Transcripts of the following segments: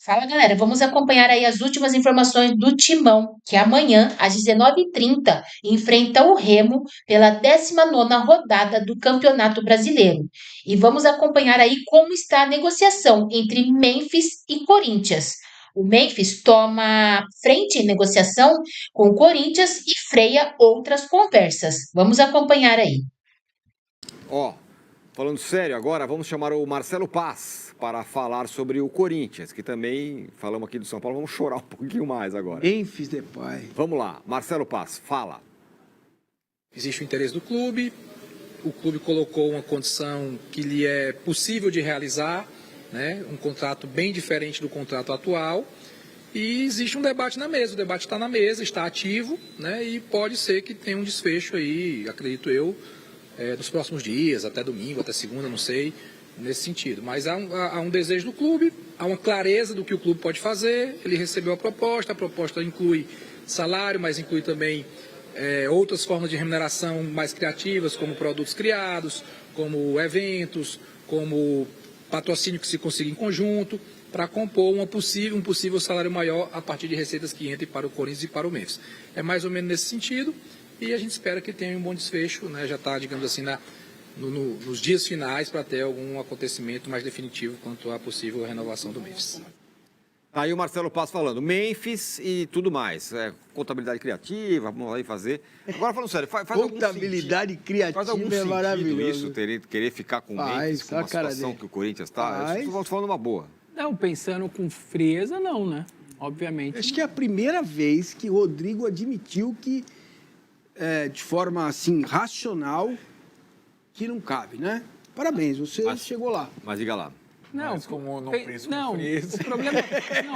Fala, galera. Vamos acompanhar aí as últimas informações do Timão, que amanhã, às 19h30, enfrenta o Remo pela 19ª rodada do Campeonato Brasileiro. E vamos acompanhar aí como está a negociação entre Memphis e Corinthians. O Memphis toma frente em negociação com o Corinthians e freia outras conversas. Vamos acompanhar aí. Ó, falando sério agora, vamos chamar o Marcelo Paz para falar sobre o Corinthians, que também, falamos aqui do São Paulo, vamos chorar um pouquinho mais agora. Memphis Depay. Vamos lá, Marcelo Paz, fala. Existe o interesse do clube, o clube colocou uma condição que lhe é possível de realizar, né? Um contrato bem diferente do contrato atual, e existe um debate na mesa, o debate está na mesa, está ativo, né? E pode ser que tenha um desfecho aí, acredito eu, nos próximos dias, até domingo, até segunda, não sei, nesse sentido. Mas há um desejo do clube, há uma clareza do que o clube pode fazer, ele recebeu a proposta inclui salário, mas inclui também outras formas de remuneração mais criativas, como produtos criados, como eventos, como patrocínio que se consiga em conjunto, para compor um possível salário maior a partir de receitas que entrem para o Corinthians e para o Memphis. É mais ou menos nesse sentido, e a gente espera que tenha um bom desfecho, né? Já está, digamos assim, nos dias finais para ter algum acontecimento mais definitivo quanto à possível renovação do Memphis. Aí o Marcelo Paz falando, Memphis e tudo mais, contabilidade criativa, vamos lá e fazer. Agora falando sério, faz algum sentido? Contabilidade criativa Faz algum é sentido maravilhoso. isso, querer ficar com o Memphis, com a situação que o Corinthians está? Eu estou falando uma boa. Não, pensando com frieza, não, né? Obviamente. Acho que é a primeira vez que o Rodrigo admitiu que, de forma assim, racional, que não cabe, né? Parabéns, você chegou lá. Mas diga lá. Não, Mas como não penso com frieza.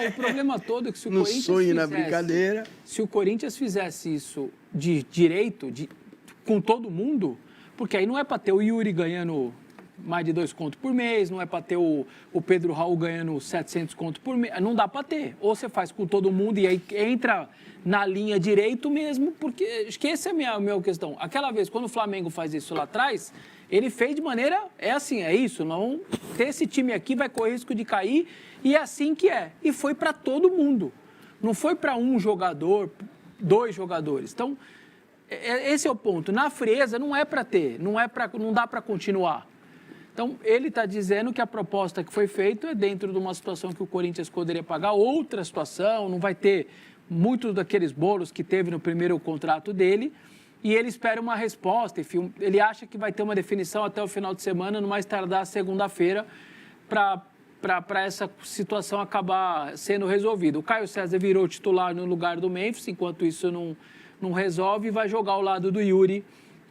O problema todo é que se o No Corinthians sonho e fizesse, na brincadeira. Se o Corinthians fizesse isso de direito, com todo mundo, porque aí não é para ter o Yuri ganhando mais de 2 contos por mês, não é para ter o Pedro Raul ganhando 700 contos por mês, não dá para ter. Ou você faz com todo mundo e aí entra na linha direito mesmo, porque acho que essa é a minha questão. Aquela vez, quando o Flamengo faz isso lá atrás, ele fez de maneira, é isso, não ter esse time aqui vai correr risco de cair, e é assim que é. E foi para todo mundo. Não foi para um jogador, 2 jogadores. Então, esse é o ponto. Na frieza não é para ter, não dá para continuar. Então, ele está dizendo que a proposta que foi feita é dentro de uma situação que o Corinthians poderia pagar, outra situação, não vai ter muitos daqueles bolos que teve no primeiro contrato dele, e ele espera uma resposta, enfim, ele acha que vai ter uma definição até o final de semana, no mais tardar segunda-feira, para essa situação acabar sendo resolvida. O Caio César virou titular no lugar do Memphis, enquanto isso não resolve, e vai jogar ao lado do Yuri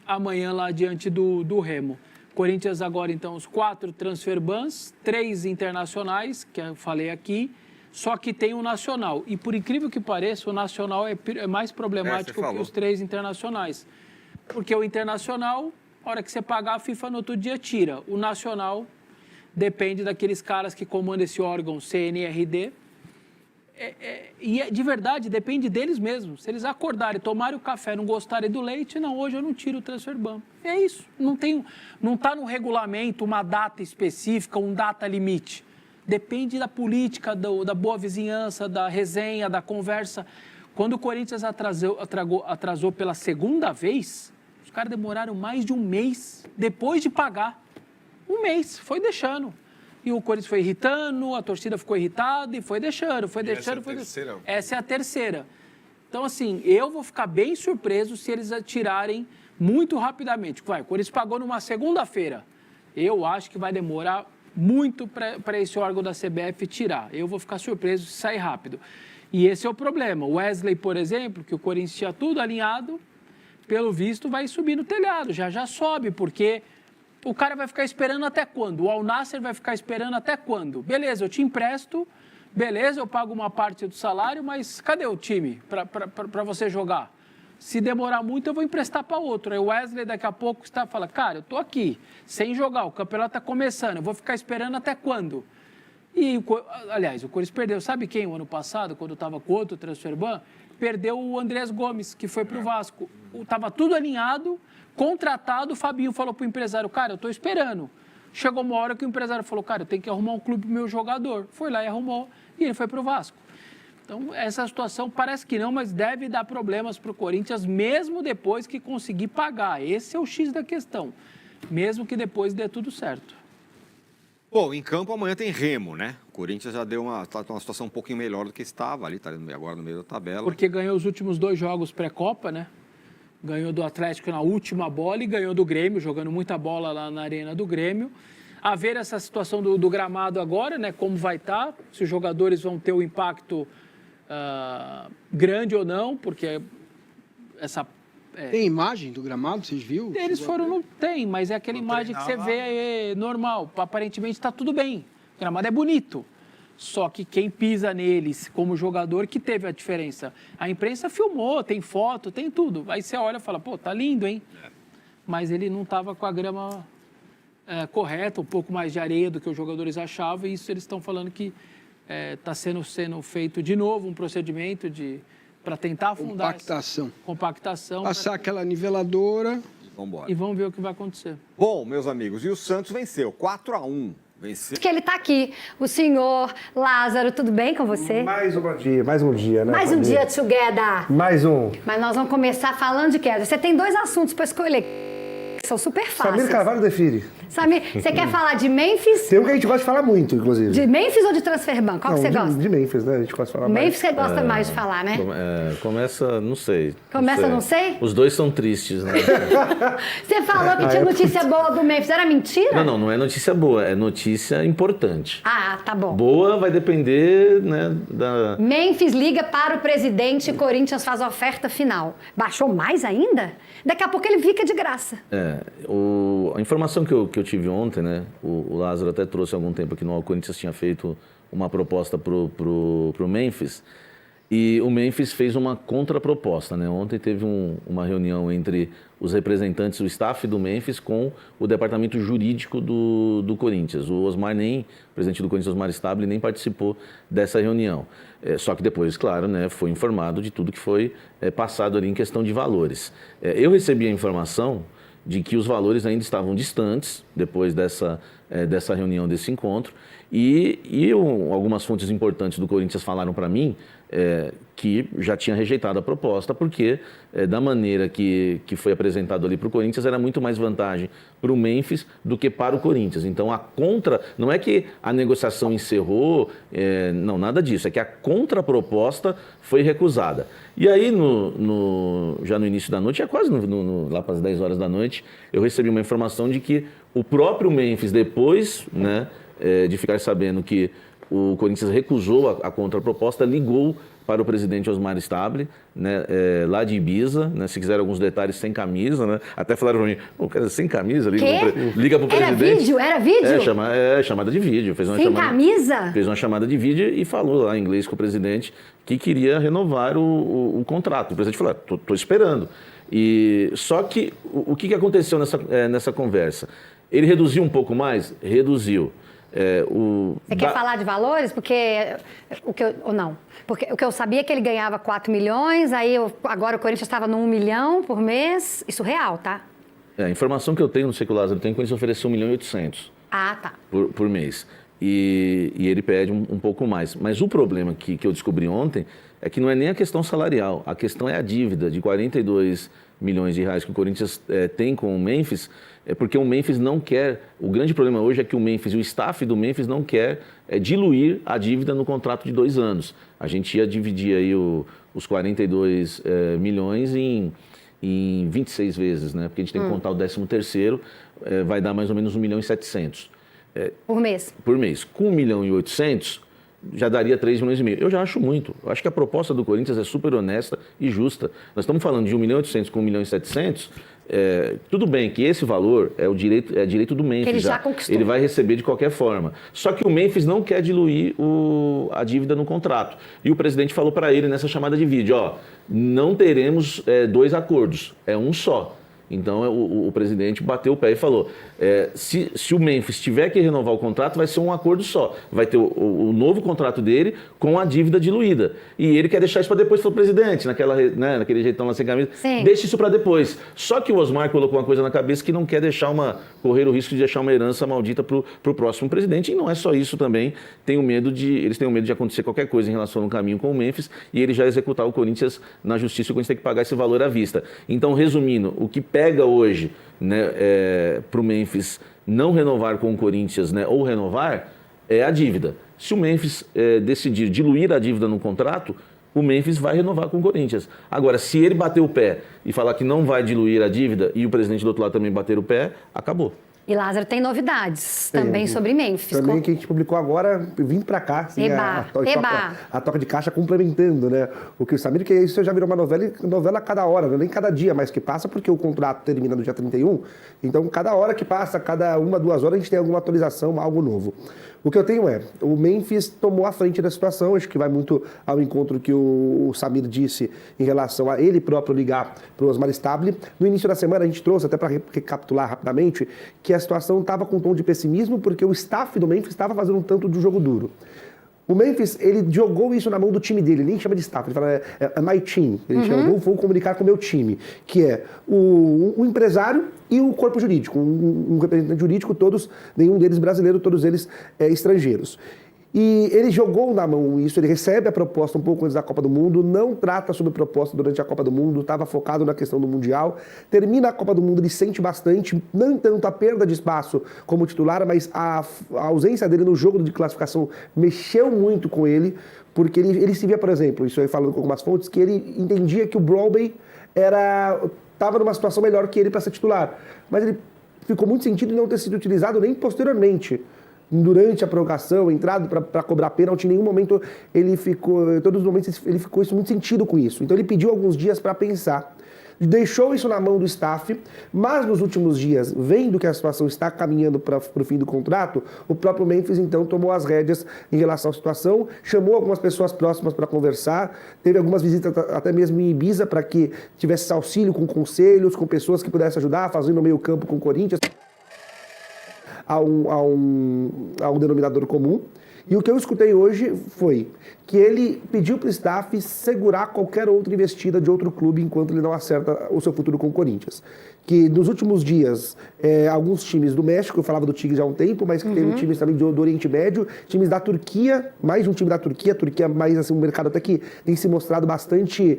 amanhã lá diante do Remo. Corinthians agora, então, os 4 transfer bans, 3 internacionais, que eu falei aqui, só que tem o nacional. E, por incrível que pareça, o nacional é mais problemático que os 3 internacionais. Porque o internacional, a hora que você pagar, a FIFA no outro dia tira. O nacional depende daqueles caras que comandam esse órgão CNRD. De verdade, depende deles mesmos. Se eles acordarem, tomarem o café, não gostarem do leite, não, hoje eu não tiro o transfer ban. É isso. Não está no regulamento uma data específica, um data limite. Depende da política, da boa vizinhança, da resenha, da conversa. Quando o Corinthians atrasou pela segunda vez, os caras demoraram mais de um mês depois de pagar. Um mês, foi deixando. E o Corinthians foi irritando, a torcida ficou irritada e foi deixando. Essa é a terceira. Então, assim, eu vou ficar bem surpreso se eles tirarem muito rapidamente. O Corinthians pagou numa segunda-feira. Eu acho que vai demorar muito para esse órgão da CBF tirar. Eu vou ficar surpreso se sair rápido. E esse é o problema. O Wesley, por exemplo, que o Corinthians tinha tudo alinhado, pelo visto vai subir no telhado. Já sobe, porque o cara vai ficar esperando até quando? O Al Nassr vai ficar esperando até quando? Beleza, eu te empresto, beleza, eu pago uma parte do salário, mas cadê o time para você jogar? Se demorar muito, eu vou emprestar para outro. Aí o Wesley daqui a pouco fala, cara, eu tô aqui, sem jogar, o campeonato está começando, eu vou ficar esperando até quando? E, aliás, o Corinthians perdeu, sabe quem o ano passado, quando estava com outro transfer ban? Perdeu o Andrés Gomes, que foi para o Vasco. Estava tudo alinhado, contratado, o Fabinho falou para o empresário, cara, eu estou esperando. Chegou uma hora que o empresário falou, cara, eu tenho que arrumar um clube pro meu jogador. Foi lá e arrumou, e ele foi pro Vasco. Então, essa situação parece que não, mas deve dar problemas para o Corinthians, mesmo depois que conseguir pagar. Esse é o X da questão, mesmo que depois dê tudo certo. Bom, em campo amanhã tem Remo, né? O Corinthians já está numa situação um pouquinho melhor do que estava ali, está agora no meio da tabela. Porque ganhou os últimos 2 jogos pré-Copa, né? Ganhou do Atlético na última bola e ganhou do Grêmio, jogando muita bola lá na arena do Grêmio. A ver essa situação do gramado agora, né? Como vai estar, se os jogadores vão ter o impacto grande ou não, porque essa... Tem imagem do gramado, vocês viram? Eles foram, não tem, mas é aquela imagem que você vê normal. Aparentemente está tudo bem, o gramado é bonito. Só que quem pisa neles como jogador que teve a diferença. A imprensa filmou, tem foto, tem tudo. Aí você olha e fala, pô, tá lindo, hein? Mas ele não estava com a grama correta, um pouco mais de areia do que os jogadores achavam. E isso eles estão falando que está sendo feito de novo um procedimento para tentar afundar. Compactação. Passar aquela niveladora. Vambora. E vamos ver o que vai acontecer. Bom, meus amigos, e o Santos venceu 4-1. Que ele está aqui, o senhor Lázaro, tudo bem com você? Mais um dia, né? Mais um dia together. Mais um. Mas nós vamos começar falando de queda. Você tem 2 assuntos para escolher, que são super fáceis. Samir Carvalho define. Samir, você quer falar de Memphis? Tem um que a gente gosta de falar muito, inclusive. De Memphis ou de Transferban? Qual que você gosta? De Memphis, né? A gente gosta de falar mais. Memphis você gosta mais de falar, né? Começa, não sei. Começa, não sei? Os dois são tristes, né? Você falou que tinha notícia boa do Memphis. Era mentira? Não é notícia boa, é notícia importante. Ah, tá bom. Boa vai depender, né, da... Memphis liga para o presidente e Corinthians faz a oferta final. Baixou mais ainda? Daqui a pouco ele fica de graça. A informação que eu tive ontem, né, o Lázaro até trouxe há algum tempo aqui o Corinthians tinha feito uma proposta pro Memphis, e o Memphis fez uma contraproposta, né? Ontem teve uma reunião entre os representantes, o staff do Memphis com o departamento jurídico do Corinthians. O Osmar o presidente do Corinthians, Osmar Stabile, nem participou dessa reunião. Só que depois, claro, né, foi informado de tudo que foi passado ali em questão de valores. Eu recebi a informação de que os valores ainda estavam distantes depois dessa reunião, desse encontro, e algumas fontes importantes do Corinthians falaram para mim que já tinha rejeitado a proposta, porque da maneira que foi apresentado ali para o Corinthians era muito mais vantagem para o Memphis do que para o Corinthians. Então não é que a negociação encerrou, não, nada disso, é que a contraproposta foi recusada. E aí, já no início da noite, já quase lá para as 10 horas da noite, eu recebi uma informação de que o próprio Memphis, depois, né, de ficar sabendo que o Corinthians recusou a contraproposta, ligou para o presidente Osmar Stabile, né, lá de Ibiza, né, se quiser alguns detalhes, sem camisa, né, até falaram para mim, cara, sem camisa, liga para o presidente. Era vídeo? Chamada de vídeo. Sem camisa? Fez uma chamada de vídeo e falou lá em inglês com o presidente que queria renovar o contrato. O presidente falou, estou esperando. Só que o que aconteceu nessa conversa? Ele reduziu um pouco mais? Reduziu. Você quer falar de valores? Porque ou não? Porque o que eu sabia é que ele ganhava 4 milhões, aí agora o Corinthians estava no 1 milhão por mês. Isso real, tá? A informação que eu tenho, não sei que o Lázaro tem, que o Corinthians ofereceu 1 milhão e 800 tá. por mês. E ele pede um pouco mais. Mas o problema que eu descobri ontem é que não é nem a questão salarial, a questão é a dívida de 42 milhões de reais que o Corinthians tem com o Memphis, porque o Memphis não quer, o grande problema hoje é que o Memphis, o staff do Memphis não quer diluir a dívida no contrato de 2 anos. A gente ia dividir aí os 42 milhões em 26 vezes, né? Porque a gente tem que contar o 13º, vai dar mais ou menos 1 milhão e 700. Por mês? Por mês. Com 1 milhão e 800, já daria 3 milhões e meio. Eu já acho muito. Eu acho que a proposta do Corinthians é super honesta e justa. Nós estamos falando de 1 milhão e 800 com 1 milhão e 700. Tudo bem que esse valor é direito do Memphis. Ele já conquistou. Ele vai receber de qualquer forma. Só que o Memphis não quer diluir a dívida no contrato. E o presidente falou para ele nessa chamada de vídeo, não teremos 2 acordos, é um só. Então o presidente bateu o pé e falou, se o Memphis tiver que renovar o contrato, vai ser um acordo só. Vai ter o novo contrato dele com a dívida diluída. E ele quer deixar isso para depois. Falou, presidente, naquele jeitão lá sem camisa, deixa isso para depois. Só que o Osmar colocou uma coisa na cabeça que não quer correr o risco de deixar uma herança maldita para o próximo presidente. E não é só isso também. Eles têm o medo de acontecer qualquer coisa em relação ao caminho com o Memphis e ele já executar o Corinthians na justiça e o Corinthians tem que pagar esse valor à vista. Então, resumindo, o que pega hoje, né, para o Memphis não renovar com o Corinthians, né, ou renovar, é a dívida. Se o Memphis decidir diluir a dívida no contrato, o Memphis vai renovar com o Corinthians. Agora, se ele bater o pé e falar que não vai diluir a dívida e o presidente do outro lado também bater o pé, acabou. E Lázaro tem novidades também sobre Memphis. Também que a gente publicou agora, vindo para cá, assim, a toca de caixa complementando, né? O que o Samir, que isso já virou uma novela a cada hora, nem cada dia mais que passa, porque o contrato termina no dia 31, então cada hora que passa, cada 1, 2 horas, a gente tem alguma atualização, algo novo. O que eu tenho o Memphis tomou a frente da situação, acho que vai muito ao encontro que o Samir disse em relação a ele próprio ligar para o Osmar Stable. No início da semana a gente trouxe, até para recapitular rapidamente, que a situação estava com um tom de pessimismo porque o staff do Memphis estava fazendo um tanto de jogo duro. O Memphis, ele jogou isso na mão do time dele, ele nem chama de staff, ele fala, é my team, ele chama, vou comunicar com o meu time, que é o empresário e o corpo jurídico, um representante jurídico, nenhum deles brasileiro, todos eles estrangeiros. E ele jogou na mão isso, ele recebe a proposta um pouco antes da Copa do Mundo, não trata sobre proposta durante a Copa do Mundo, estava focado na questão do Mundial, termina a Copa do Mundo, ele sente bastante, não tanto a perda de espaço como titular, mas a ausência dele no jogo de classificação mexeu muito com ele, porque ele se via, por exemplo, isso aí falando com algumas fontes, que ele entendia que o Broadway estava numa situação melhor que ele para ser titular, mas ele ficou muito sentido em não ter sido utilizado nem posteriormente. Durante a prorrogação, entrado para cobrar pênalti, em nenhum momento todos os momentos ele ficou muito sentido com isso. Então ele pediu alguns dias para pensar, deixou isso na mão do staff, mas nos últimos dias, vendo que a situação está caminhando para o fim do contrato, o próprio Memphis então tomou as rédeas em relação à situação, chamou algumas pessoas próximas para conversar, teve algumas visitas até mesmo em Ibiza para que tivesse auxílio com conselhos, com pessoas que pudessem ajudar, fazendo meio campo com o Corinthians, a um denominador comum. E o que eu escutei hoje foi que ele pediu para o staff segurar qualquer outra investida de outro clube enquanto ele não acerta o seu futuro com o Corinthians. Que nos últimos dias, alguns times do México, eu falava do Tigres há um tempo, mas que teve times também do Oriente Médio, times da Turquia, mais de um time da Turquia, mais assim, um mercado até que tem se mostrado bastante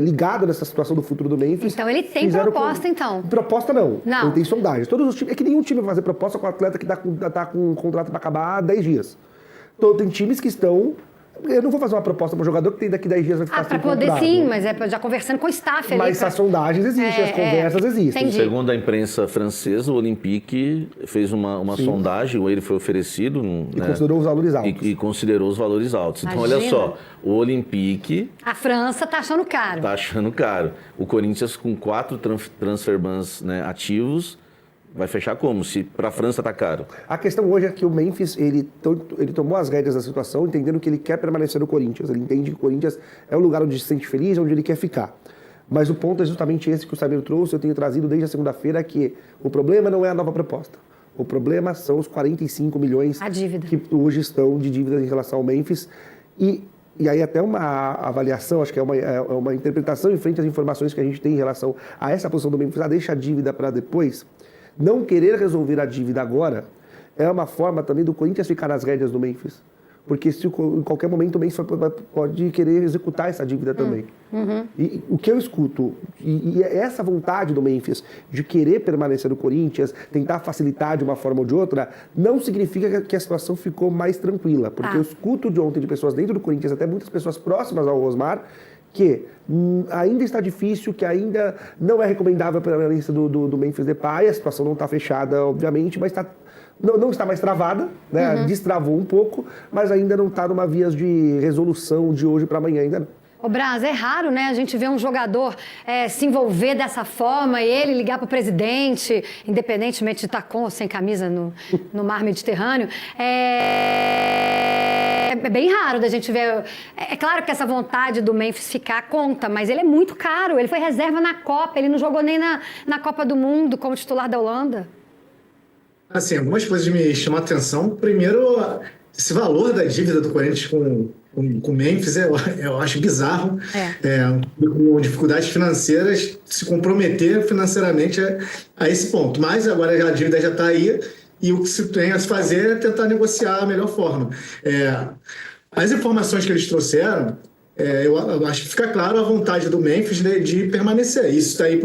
ligado nessa situação do futuro do Memphis. Então ele tem proposta, então? Proposta não. Ele tem sondagem. Todos os times, é que nenhum time vai fazer proposta com um atleta que está com um contrato para acabar há 10 dias. Então tem times que estão... Eu não vou fazer uma proposta para um jogador que tem daqui 10 dias vai ficar sem contrato. Para poder sim, mas já conversando com o staff ali. Mas as sondagens existem, as conversas existem. Entendi. Segundo a imprensa francesa, o Olympique fez uma sondagem, ele foi oferecido... E considerou os valores altos. E considerou os valores altos. Então, Imagina. olha só, o Olympique... A França está achando caro. Está achando caro. O Corinthians, com 4 transfer bans, né, ativos... Vai fechar como? Se para a França está caro. A questão hoje é que o Memphis, ele tomou as rédeas da situação, entendendo que ele quer permanecer no Corinthians. Ele entende que o Corinthians é o lugar onde se sente feliz, onde ele quer ficar. Mas o ponto é justamente esse que o Samir trouxe, eu tenho trazido desde a segunda-feira, que o problema não é a nova proposta. O problema são os 45 milhões que hoje estão de dívidas em relação ao Memphis. E aí até uma avaliação, acho que é uma interpretação em frente às informações que a gente tem em relação a essa posição do Memphis, deixa a dívida para depois. Não querer resolver a dívida agora é uma forma também do Corinthians ficar nas rédeas do Memphis. Porque em qualquer momento o Memphis pode querer executar essa dívida também. E o que eu escuto, e essa vontade do Memphis de querer permanecer no Corinthians, tentar facilitar de uma forma ou de outra, não significa que a situação ficou mais tranquila. Porque eu escuto de ontem de pessoas dentro do Corinthians, até muitas pessoas próximas ao Osmar, que ainda está difícil, que ainda não é recomendável a permanência do Memphis Depay. A situação não está fechada, obviamente, mas não está mais travada, né? Destravou um pouco, mas ainda não está numa vias de resolução de hoje para amanhã, ainda não. Ô Braz, é raro, né, a gente ver um jogador se envolver dessa forma e ele ligar para o presidente, independentemente de estar com ou sem camisa no mar Mediterrâneo. É é bem raro da gente ver. É claro que essa vontade do Memphis ficar conta, mas ele é muito caro. Ele foi reserva na Copa, ele não jogou nem na Copa do Mundo como titular da Holanda. Assim, algumas coisas me chamam a atenção. Primeiro, esse valor da dívida do Corinthians com o Memphis, eu acho bizarro. Com dificuldades financeiras, se comprometer financeiramente a esse ponto. Mas agora a dívida já está aí e o que se tem a se fazer é tentar negociar a melhor forma. As informações que eles trouxeram, eu acho que fica claro a vontade do Memphis de permanecer. Isso daí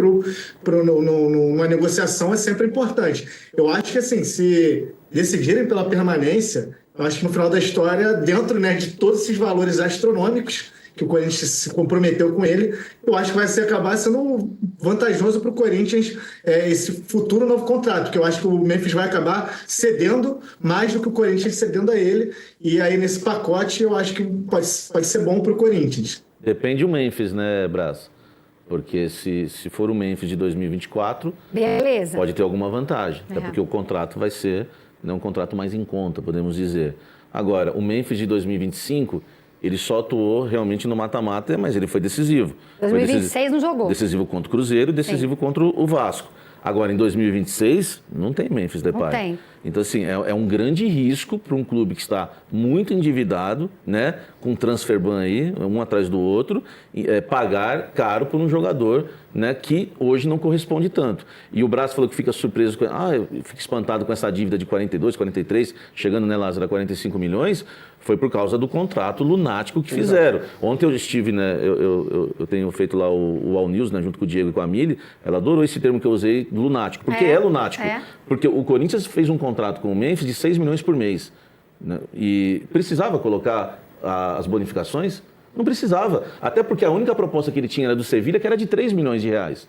numa negociação é sempre importante. Eu acho que assim, se decidirem pela permanência, eu acho que no final da história, dentro, né, de todos esses valores astronômicos que o Corinthians se comprometeu com ele, eu acho que vai acabar sendo vantajoso para o Corinthians esse futuro novo contrato, que eu acho que o Memphis vai acabar cedendo mais do que o Corinthians cedendo a ele, e aí nesse pacote eu acho que pode ser bom para o Corinthians. Depende do Memphis, né, Braz? Porque se for o Memphis de 2024, beleza, pode ter alguma vantagem, até porque o contrato vai ser, né, um contrato mais em conta, podemos dizer. Agora, o Memphis de 2025... ele só atuou realmente no mata-mata, mas ele foi decisivo. 2026 não jogou. Decisivo contra o Cruzeiro e decisivo contra o Vasco. Agora, em 2026, não tem Memphis Depay. Não tem. Então, assim, é um grande risco para um clube que está muito endividado, né, com transfer ban aí, um atrás do outro, pagar caro por um jogador, né, que hoje não corresponde tanto. E o Braz falou que fica surpreso, fica espantado com essa dívida de 42, 43, chegando, né, Lázaro, a 45 milhões, foi por causa do contrato lunático que fizeram. Ontem eu estive, né, eu tenho feito lá o All News, né, junto com o Diego e com a Mili, ela adorou esse termo que eu usei, lunático, porque é lunático. Porque o Corinthians fez um contrato com o Memphis de 6 milhões por mês, né, e precisava colocar as bonificações? Não precisava, até porque a única proposta que ele tinha era do Sevilha, que era de 3 milhões de reais.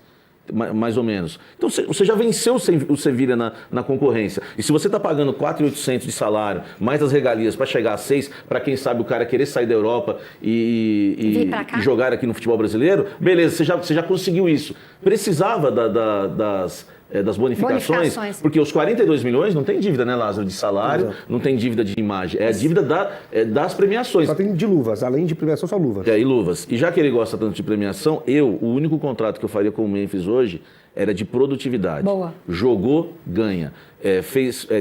Mais ou menos. Então você já venceu o Sevilha na concorrência. E se você está pagando 4.800 de salário, mais as regalias para chegar a 6, para quem sabe o cara querer sair da Europa e jogar aqui no futebol brasileiro, beleza, você já conseguiu isso. Precisava das bonificações, porque os 42 milhões não tem dívida, né, Lázaro, de salário, não tem dívida de imagem, é a dívida das premiações. Só tem de luvas, além de premiação, só luvas. E luvas. E já que ele gosta tanto de premiação, o único contrato que eu faria com o Memphis hoje era de produtividade. Boa. Jogou, ganha.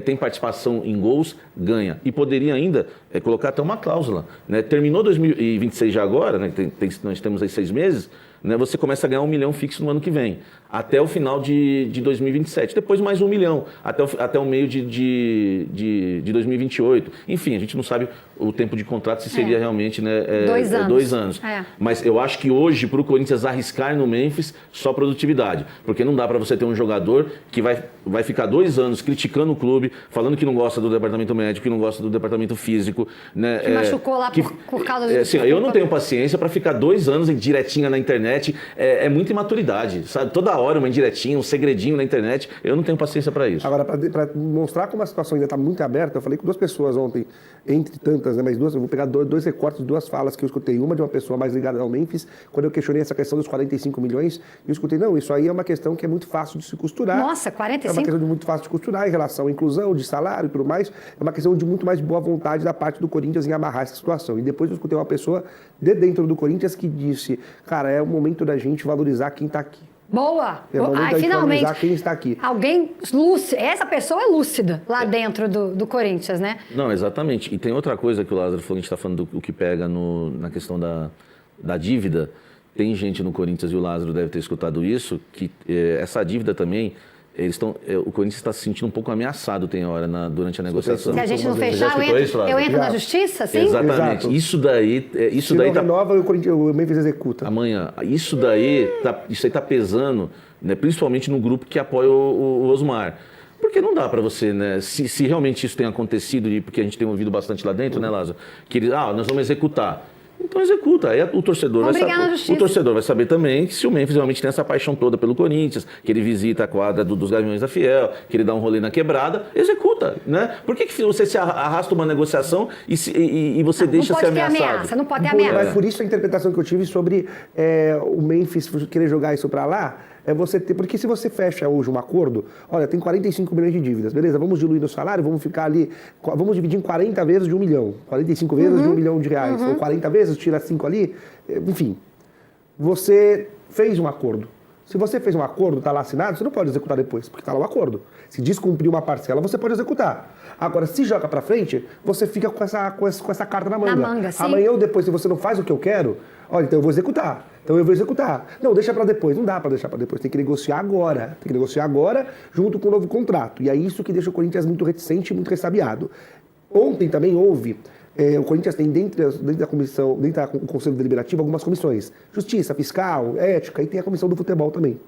Tem participação em gols, ganha. E poderia ainda colocar até uma cláusula, né? Terminou 2026 já agora, né? Nós temos aí 6 meses, né? Você começa a ganhar 1 milhão fixo no ano que vem, até o final de 2027. Depois mais 1 milhão, até o meio de 2028. Enfim, a gente não sabe o tempo de contrato, se seria realmente, né, 2 anos. Mas eu acho que hoje, para o Corinthians arriscar no Memphis, só produtividade. Porque não dá para você ter um jogador que vai ficar 2 anos criticando o clube, falando que não gosta do departamento médico, que não gosta do departamento físico. Né, que machucou lá por causa do... Assim, eu não tenho paciência para ficar 2 anos em diretinha na internet. É muita imaturidade, sabe? Toda hora uma indiretinha, um segredinho na internet. Eu não tenho paciência para isso. Agora, para mostrar como a situação ainda está muito aberta, eu falei com 2 pessoas ontem, entre tantas, né, mas 2, eu vou pegar 2 recortes de 2 falas que eu escutei. Uma de uma pessoa mais ligada ao Memphis, quando eu questionei essa questão dos 45 milhões, eu escutei, não, isso aí é uma questão que é muito fácil de se costurar. Nossa, 45? É uma questão muito fácil de costurar em relação à inclusão, de salário e tudo mais. É uma questão de muito mais boa vontade da parte do Corinthians em amarrar essa situação. E depois eu escutei uma pessoa de dentro do Corinthians que disse, cara, é o momento da gente valorizar quem está aqui. Boa! É o momento da gente valorizar quem está aqui. Alguém lúcido, essa pessoa é lúcida lá dentro do Corinthians, né? Não, exatamente. E tem outra coisa que o Lázaro falou, a gente está falando do que pega na questão da dívida. Tem gente no Corinthians, e o Lázaro deve ter escutado isso, que essa dívida também, o Corinthians está se sentindo um pouco ameaçado, tem hora, durante a negociação. Se a gente não fechar, eu entro na justiça, sim? Exatamente. Exato. Isso daí se não renova, o Memphis executa. Amanhã. Isso aí está pesando, né, principalmente no grupo que apoia o Osmar. Porque não dá para você, né? Se realmente isso tem acontecido, porque a gente tem ouvido bastante lá dentro, né, Lázaro? Que eles, nós vamos executar. Então executa. Aí o torcedor vai saber também que se o Memphis realmente tem essa paixão toda pelo Corinthians, que ele visita a quadra dos Gaviões da Fiel, que ele dá um rolê na quebrada, executa, né? Por que você se arrasta uma negociação e você deixa ser ameaçado? Não pode ter ameaça. Mas por isso a interpretação que eu tive sobre o Memphis querer jogar isso para lá, é você ter... Porque se você fecha hoje um acordo, olha, tem 45 milhões de dívidas, beleza, vamos diluir no salário, vamos ficar ali, vamos dividir em 40 vezes de 1 milhão, 45 vezes de 1 milhão de reais, ou 40 vezes, tira 5 ali, enfim. Você fez um acordo. Se você fez um acordo, está lá assinado, você não pode executar depois, porque está lá o acordo. Se descumprir uma parcela, você pode executar. Agora, se joga para frente, você fica com essa carta na manga. Amanhã ou depois, se você não faz o que eu quero, olha, então eu vou executar. Não, deixa para depois. Não dá para deixar para depois. Tem que negociar agora. Tem que negociar agora junto com o novo contrato. E é isso que deixa o Corinthians muito reticente e muito ressabiado. Ontem também houve... o Corinthians tem dentro da comissão, dentro do Conselho Deliberativo, algumas comissões. Justiça, Fiscal, Ética, e tem a comissão do futebol também.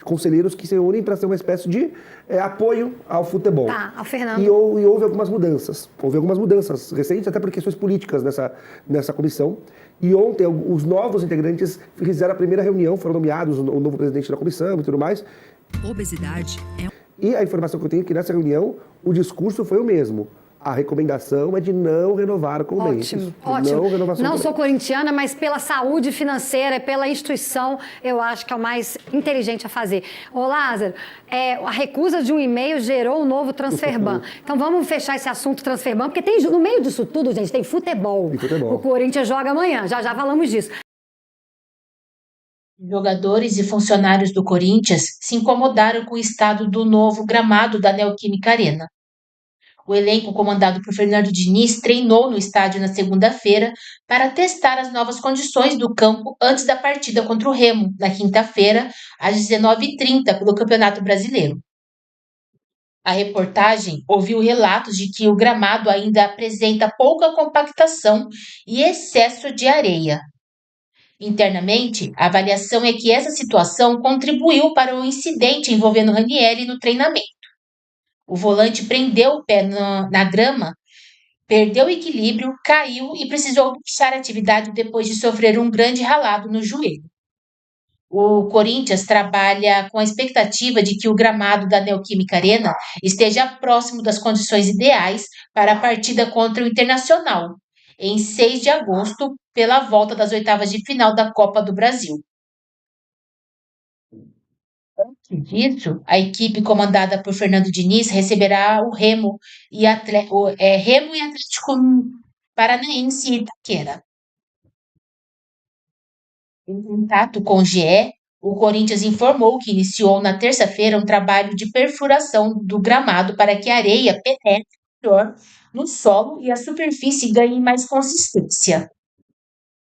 Conselheiros que se unem para ser uma espécie de apoio ao futebol. Tá, ao Fernando. E houve algumas mudanças. Houve algumas mudanças recentes, até por questões políticas nessa comissão. E ontem os novos integrantes fizeram a primeira reunião, foram nomeados o novo presidente da comissão e tudo mais. Obesidade é... E a informação que eu tenho é que nessa reunião o discurso foi o mesmo. A recomendação é de não renovar com o Memphis. Ótimo. Não sou corintiana, mas pela saúde financeira, pela instituição, eu acho que é o mais inteligente a fazer. Ô, Lázaro, a recusa de um e-mail gerou um novo Transferban. Então vamos fechar esse assunto Transferban, porque tem, no meio disso tudo, gente, tem futebol. O Corinthians joga amanhã, já falamos disso. Jogadores e funcionários do Corinthians se incomodaram com o estado do novo gramado da Neoquímica Arena. O elenco, comandado por Fernando Diniz, treinou no estádio na segunda-feira para testar as novas condições do campo antes da partida contra o Remo, na quinta-feira, às 19h30, pelo Campeonato Brasileiro. A reportagem ouviu relatos de que o gramado ainda apresenta pouca compactação e excesso de areia. Internamente, a avaliação é que essa situação contribuiu para o incidente envolvendo Ranieri no treinamento. O volante prendeu o pé na grama, perdeu o equilíbrio, caiu e precisou deixar a atividade depois de sofrer um grande ralado no joelho. O Corinthians trabalha com a expectativa de que o gramado da Neoquímica Arena esteja próximo das condições ideais para a partida contra o Internacional, em 6 de agosto, pela volta das oitavas de final da Copa do Brasil. Antes disso, a equipe comandada por Fernando Diniz receberá o Remo e Atlético Paranaense e Itaquera. Em contato com o GE, o Corinthians informou que iniciou na terça-feira um trabalho de perfuração do gramado para que a areia penetre melhor no solo e a superfície ganhe mais consistência.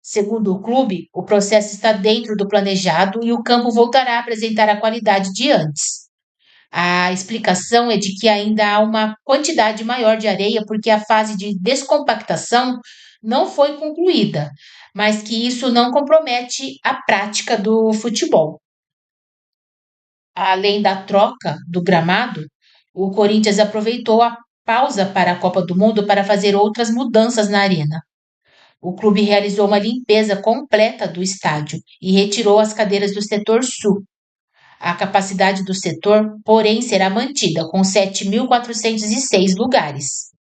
Segundo o clube, o processo está dentro do planejado e o campo voltará a apresentar a qualidade de antes. A explicação é de que ainda há uma quantidade maior de areia porque a fase de descompactação não foi concluída, mas que isso não compromete a prática do futebol. Além da troca do gramado, o Corinthians aproveitou a pausa para a Copa do Mundo para fazer outras mudanças na arena. O clube realizou uma limpeza completa do estádio e retirou as cadeiras do setor sul. A capacidade do setor, porém, será mantida, com 7.406 lugares.